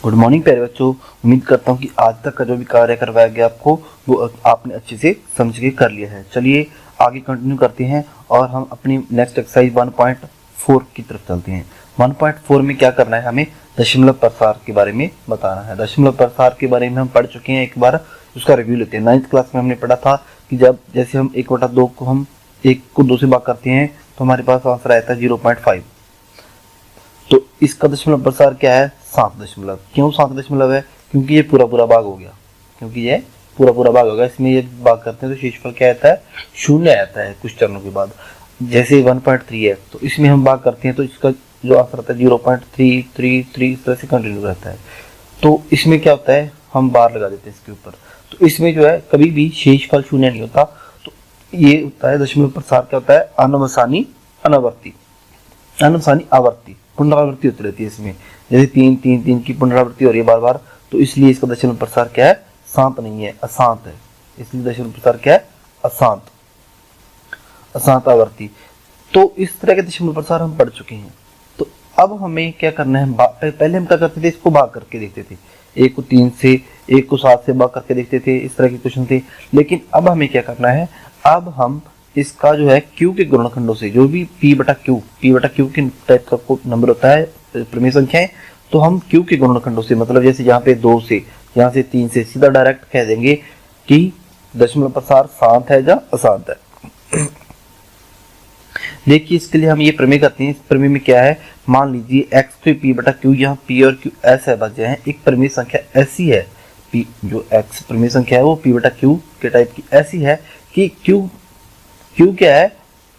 Good morning प्यारे बच्चों। उम्मीद करता हूँ कि आज तक का जो भी कार्य करवाया गया आपको वो आपने अच्छे से समझ के कर लिया है। चलिए आगे कंटिन्यू करते हैं और हम अपनी नेक्स्ट एक्सरसाइज 1.4 की तरफ चलते हैं। 1.4 में क्या करना है, हमें दशमलव प्रसार के बारे में बताना है। दशमलव प्रसार के बारे में हम पढ़ चुके हैं, एक बार उसका रिव्यू लेते हैं। 9th क्लास में हमने पढ़ा था कि जब जैसे हम 1/2 को हम 1 को 2 से भाग करते हैं तो हमारे पास आंसर आता है 0.5। तो इसका दशमलव प्रसार क्या है, 7 दशमलव। क्यों 7 दशमलव है? क्योंकि ये पूरा भाग हो गया, क्योंकि ये पूरा भाग होगा। इसमें ये भाग करते हैं तो शेषफल क्या आता है, 0 आता है कुछ चरणों के बाद। जैसे 1.3 है तो इसमें हम भाग करते हैं तो इसका जो आंसर आता है 0.333 इस तरह से कंटिन्यू रहता है। तो इसमें क्या होता है, हम बार लगा देते हैं इसके ऊपर, तो इसमें जो है कभी भी शेषफल 0 नहीं होता। तो ये होता है दशमलव प्रसार क्या होता है, अनवसानी अनावर्ती, अनवसानी आवर्ती, पुनरावृत्ति होती रहती है इसमें। जैसे 3 3 3 की पुनरावृत्ति हो रही है बार बार, तो इसलिए इसका दशमलव प्रसार क्या है, शांत नहीं है, अशांत है। इसलिए दशमलव प्रसार क्या है, अशांत, अशांत आवर्ती। तो इस तरह के दशमलव प्रसार हम पढ़ चुके हैं। तो अब हमें क्या करना है, पहले हम क्या करते थे, इसको भाग करके देखते थे। 1 को 3 से, 1 को 7 से भाग करके देखते थे, इस तरह के क्वेश्चन थे। लेकिन अब हमें क्या करना है, अब हम इसका जो है Q के गुणनखंडों से, जो भी P/Q के टाइप का नंबर होता है, प्रमेय संख्याएं, तो हम Q के गुणनखंडों से, मतलब जैसे यहाँ पे 2 से, यहाँ से 3 से, सीधा डायरेक्ट कह देंगे कि दशमलव प्रसार शांत है या अशांत है। देखिए इसके लिए हम ये प्रमेय करते हैं। इस प्रमेय में क्या है, मान लीजिए x पे P/Q, यहाँ P और Q ऐसे अभाज्य हैं। एक प्रमेय संख्या ऐसी है, P जो x प्रमेय संख्या है वो P/Q के टाइप की ऐसी है कि Q क्या है,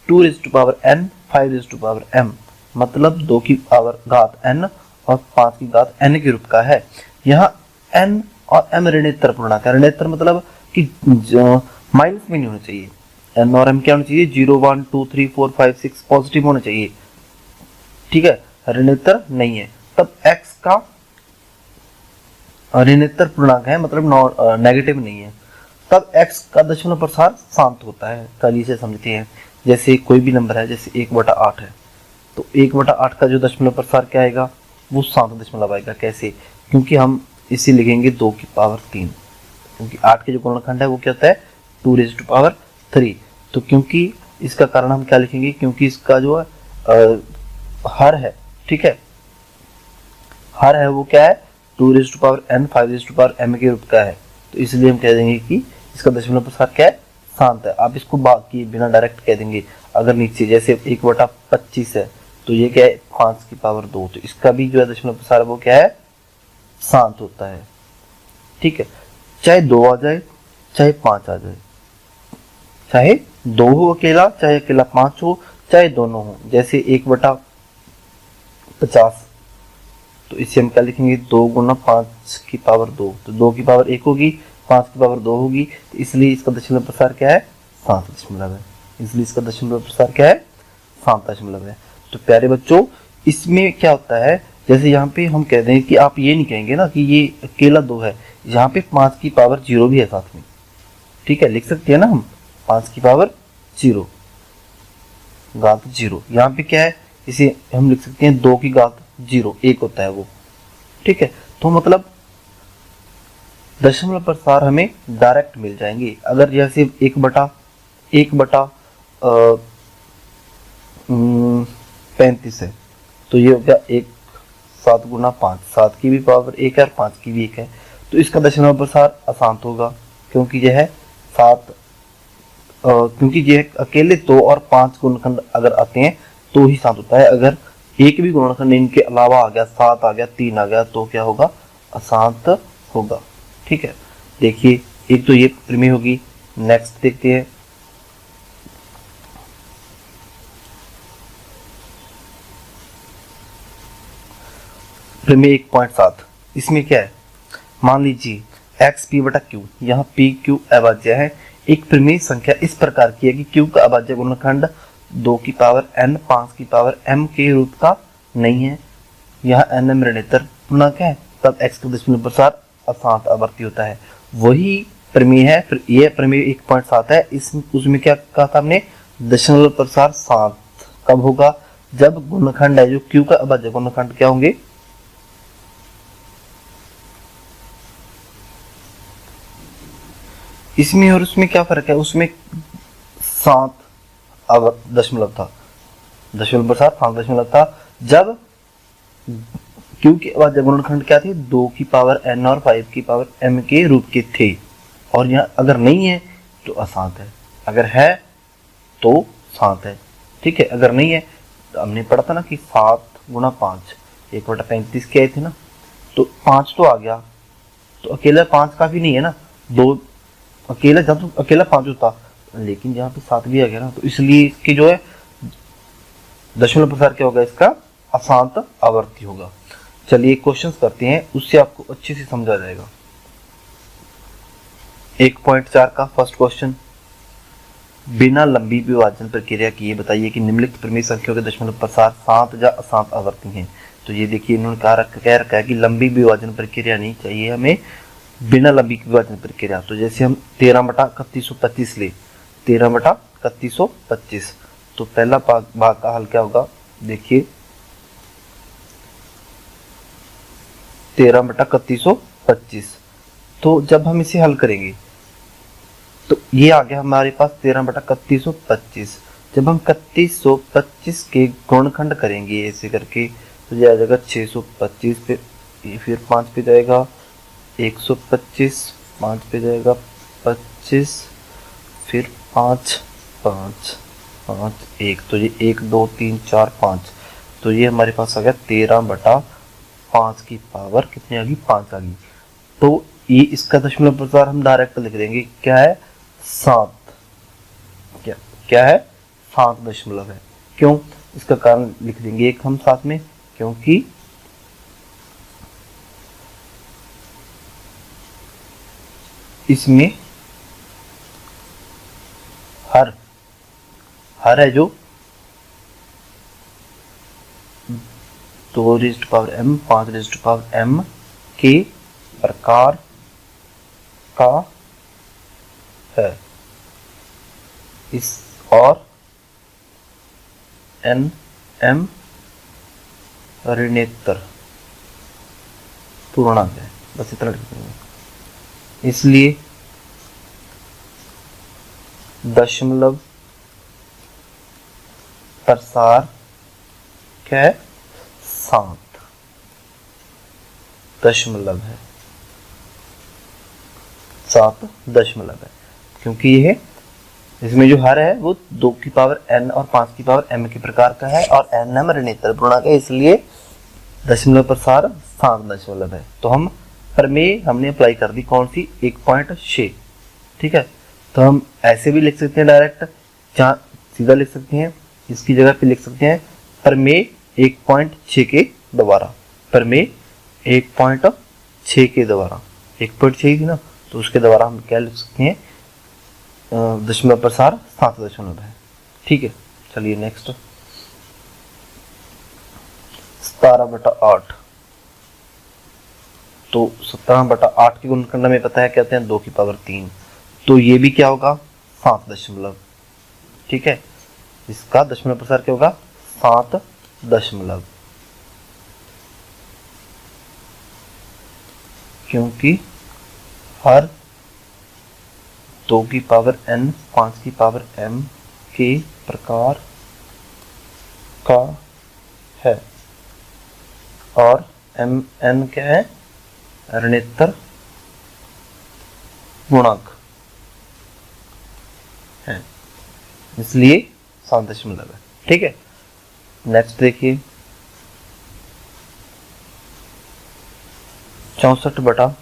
2n 5m, मतलब 2 की पावर घात n और 5 की घात n के रूप का है। यहाँ n और m ऋणोत्तर पूर्णांक है। ऋणोत्तर मतलब कि माइनस में नहीं होना चाहिए। n और m क्या होना चाहिए, 0 1 2 3 4 5 6 पॉजिटिव होना चाहिए, ठीक है, ऋणोत्तर नहीं है। तब x का ऋणोत्तर पूर्णांक है, मतलब नेगेटिव नहीं है, तब x का दशमलव प्रसार शांत होता है। चलिए इसे समझते हैं। जैसे कोई भी नंबर है, जैसे 1/8 है, तो 1/8 का जो दशमलव प्रसार क्या आएगा, वो शांत दशमलव आएगा। कैसे? क्योंकि हम इसे लिखेंगे 2 की पावर 3, क्योंकि 8 के जो गुणनखंड है वो क्या होता है, 2⁻3। तो क्योंकि इसका कारण हम क्या लिखेंगे, क्योंकि इसका जो हर है, ठीक है, हर है वो क्या है, 2n 5m के रूप का है। तो इसलिए हम कह देंगे कि इसका दशमलव प्रसार क्या है, शांत है। आप इसको भाग किए बिना डायरेक्ट कह देंगे। अगर नीचे जैसे 1/25 है तो ये क्या है, 5 की पावर 2, तो इसका भी जो है दशमलव प्रसार वो क्या है, शांत होता है, ठीक है। चाहे 2 आ जाए, चाहे 5 आ जाए, चाहे 2 हो अकेला, चाहे अकेला 5 हो, चाहे दोनों हो। जैसे 1/50, तो इसे हम क्या लिखेंगे, 2 गुना 5 की पावर 2, तो 2 की पावर 1 होगी, 5 की पावर 2 होगी। तो इसलिए इसका दशमलव प्रसार क्या है, 7 दशमलव है। इसलिए इसका दशमलव प्रसार क्या है, 7 दशमलव है। तो प्यारे बच्चों, इसमें क्या होता है, जैसे यहाँ पे हम कह दें कि आप ये नहीं कहेंगे ना कि ये अकेला 2 है, यहाँ पे 5 की पावर 0 भी है साथ में, ठीक है, लिख सकते हैं ना हम, 5 की पावर 0 घात 0। यहाँ पे क्या है, इसे हम लिख सकते हैं 2 की घात 0, 1 होता है वो, ठीक है। तो मतलब दशमलव प्रसार हमें डायरेक्ट मिल जाएंगे। अगर जैसे 1/35 है तो ये हो गया 1, 7 गुना 5, 7 की भी पावर 1 है और 5 की भी 1 है। तो इसका दशमलव प्रसार अशांत होगा, क्योंकि यह है 7, क्योंकि ये अकेले 2 और 5 गुणनखंड अगर आते हैं तो ही शांत होता है। अगर एक भी गुणनखंड इनके अलावा आ गया, 7 आ गया, 3 आ गया, तो क्या होगा, अशांत होगा, ठीक है। देखिए एक तो ये प्रमेय होगी। नेक्स्ट देखते हैं, प्रमेय 1.7। इसमें क्या है, मान लीजिए x P/Q, यहाँ PQ अभाज्य है। एक प्रमेय संख्या इस प्रकार की है कि Q का अभाज्य गुणनखंड 2 की पावर n 5 की पावर m के रूप का नहीं है। यहाँ n m ऋणोत्तर पूर्णांक है, तब x का दशमलव प्रसार अशांत आवर्ती होता है। वही प्रमेय है, फिर यह प्रमेय 1.7 है। उसमें क्या कहा था हमने, दशमलव प्रसार शांत कब होगा, जब गुणनखंड है जो Q का अभाज्य गुणनखंड क्या होंगे, इसमें और उसमें क्या फर्क है, उसमें 7 दशमलव था, दशमलव पर 7 5 दशमलव था, जब क्योंकि जब गुणनखंड क्या थे, 2 की पावर n और 5 की पावर m के रूप के थे, और यहाँ अगर नहीं है तो अशांत है, अगर है तो शांत है। ठीक है, अगर नहीं है तो हमने पढ़ा था ना कि 7 गुणा 5 1/35 के आए थे ना, तो 5 तो आ गया, तो अकेला 5 काफी नहीं है ना, 2 अकेला, जब तो अकेला 5 होता, लेकिन यहाँ पे 7 भी आ गया ना, तो इसलिए इसकी जो है दशमलव प्रसार क्या होगा, इसका अशांत आवर्ती होगा। चलिए क्वेश्चन करते हैं, उससे आपको अच्छे से समझा जाएगा। 1.4 का फर्स्ट क्वेश्चन, बिना लंबी विभाजन प्रक्रिया किए बताइए कि निम्नलिखित प्रमेय संख्याओं के दशमलव प्रसार शांत या अशांत आवर्ती हैं। तो ये देखिए इन्होंने कह रखा है कि लंबी विभाजन प्रक्रिया नहीं चाहिए हमें, बिना लंबी विभाजन प्रक्रिया। तो जैसे हम 13/3125 ले, 13/3125, तो पहला भाग का हल क्या होगा, देखिए 13/3125, तो जब हम इसे हल करेंगे तो ये आ गया हमारे पास 13/3125। जब हम 3125 के गुणनखंड करेंगे ऐसे करके, तो ये आ जाएगा 625 पे, फिर 5 पे जाएगा 125, 5 पे जाएगा 25, फिर 5 5 5 1, तो ये 1 2 3 4 5, तो ये हमारे पास आ गया 13/5 की पावर कितनी आ गई, 5 आ गई। तो ये इसका दशमलव प्रसार हम डायरेक्ट लिख देंगे, क्या है 7, क्या है 7 दशमलव है। क्यों, इसका कारण लिख देंगे एक हम साथ में, क्योंकि इसमें हर है जो 2m 5m के प्रकार का है, इस और m ऋणोत्तर पूर्णांक है, बस इतना लिख देंगे। इसलिए दशमलव प्रसार क्या है, 7 दशमलव है, 7 दशमलव है, क्योंकि ये इसमें जो हर है वो 2 की पावर n और 5 की पावर m के प्रकार का है, और nm ऋणोत्तर पूर्णांक है, इसलिए दशमलव प्रसार 7 दशमलव है। तो हम प्रमेय हमने अप्लाई कर दी, कौन सी, 1.6। ठीक है, तो हम ऐसे भी लिख सकते हैं डायरेक्ट, जहाँ सीधा लिख सकते हैं, इसकी जगह पे लिख सकते हैं प्रमेय 1.6 के द्वारा, प्रमेय 1.6 के द्वारा, 1.6 थी ना, तो उसके द्वारा हम क्या लिख सकते हैं, दशमलव प्रसार 7 दशमलव है। ठीक है, चलिए नेक्स्ट 17/8। तो 17/8 के गुणनखंड में पता है क्या होते हैं, 2 की पावर 3, तो ये भी क्या होगा 7 दशमलव। ठीक है, इसका दशमलव प्रसार क्या होगा, 7 दशमलव, क्योंकि हर 2 की पावर n 5 की पावर m के प्रकार का है, और n क्या है, ऋणोत्तर गुणांक है, इसलिए 7 दशमलव है। ठीक है, नेक्स्ट देखिए 64/455,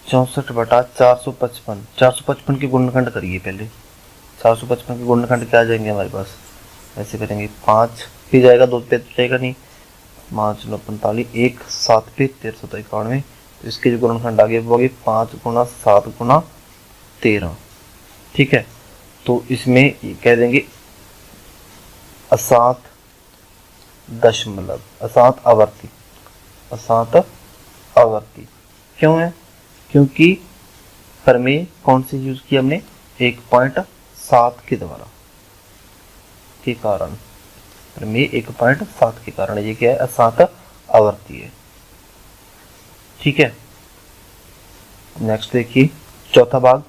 64/455, 455 के गुणनखंड करिए पहले। 455 के गुणनखंड क्या आ जाएंगे हमारे पास, ऐसे करेंगे, 5 पे जाएगा, 2 पे तो जाएगा नहीं, 5 9 45, 1 7 पे 1391, तो इसके जो गुणनखंड आगे वो आगे 5 गुणा 7 गुणा 13। ठीक है, तो इसमें कह देंगे अशांत दशमलव, अशांत आवर्ती, अशांत आवर्ती क्यों है, क्योंकि प्रमेय कौन से यूज किया हमने, 1.7 के द्वारा के कारण, प्रमेय 1.7 के कारण ये क्या है, अशांत आवर्ती है। ठीक है। नेक्स्ट देखिए चौथा भाग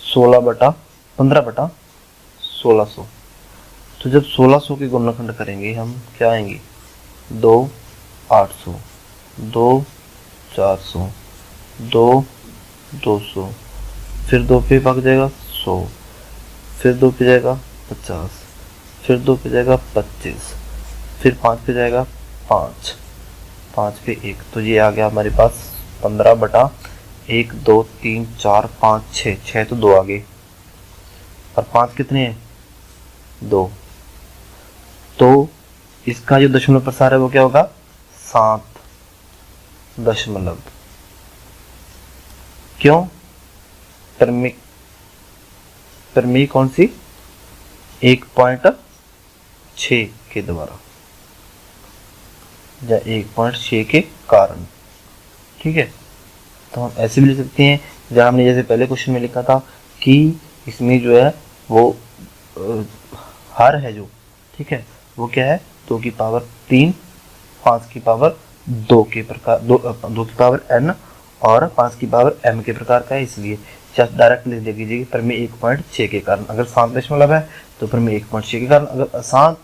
16/15/1600। तो जब 1600 के गुणनखंड करेंगे हम क्या आएंगे, 2 800, 2 400, 2 200, फिर 2 पे भाग जाएगा 100, फिर 2 पे जाएगा 50, फिर 2 पे जाएगा 25, फिर 5 पे जाएगा 5, 5 पे 1। तो ये आ गया हमारे पास 15/1 2 3 4 5 6, 6 तो 2 आ गए, और 5 कितने हैं, 2। तो इसका जो दशमलव प्रसार है वो क्या होगा, 7 दशमलव। क्यों, परमी कौन सी, 1.6 के द्वारा या 1.6 के कारण। ठीक है, तो हम ऐसे भी लिख सकते हैं जहां हमने जैसे पहले क्वेश्चन में लिखा था कि इसमें जो है वो हर है जो, ठीक है, वो क्या है, 2 की पावर 3, 5 की पावर 2 के प्रकार, 2 की पावर n और 5 की पावर m के प्रकार का है। इसलिए डायरेक्ट लिख दीजिए परमेय 1.6 के कारण। अगर 7 दशमलव है तो परमेय 1.6 के कारण। अगर अशांत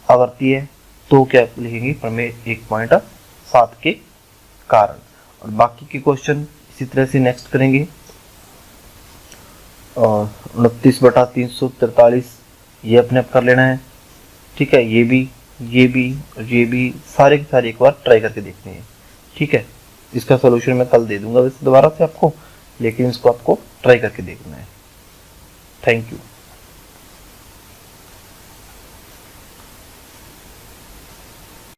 आवर्ती है तो क्या लिखेंगे, प्रमेय 1.7 के कारण। और बाकी के क्वेश्चन इसी तरह से नेक्स्ट करेंगे। 29/343 ये अपने आप कर लेना है। ठीक है, ये भी सारे के सारे एक बार ट्राई करके देखने हैं। ठीक है, इसका सोल्यूशन मैं कल दे दूंगा वैसे दोबारा से आपको, लेकिन इसको आपको ट्राई करके देखना है। Thank you.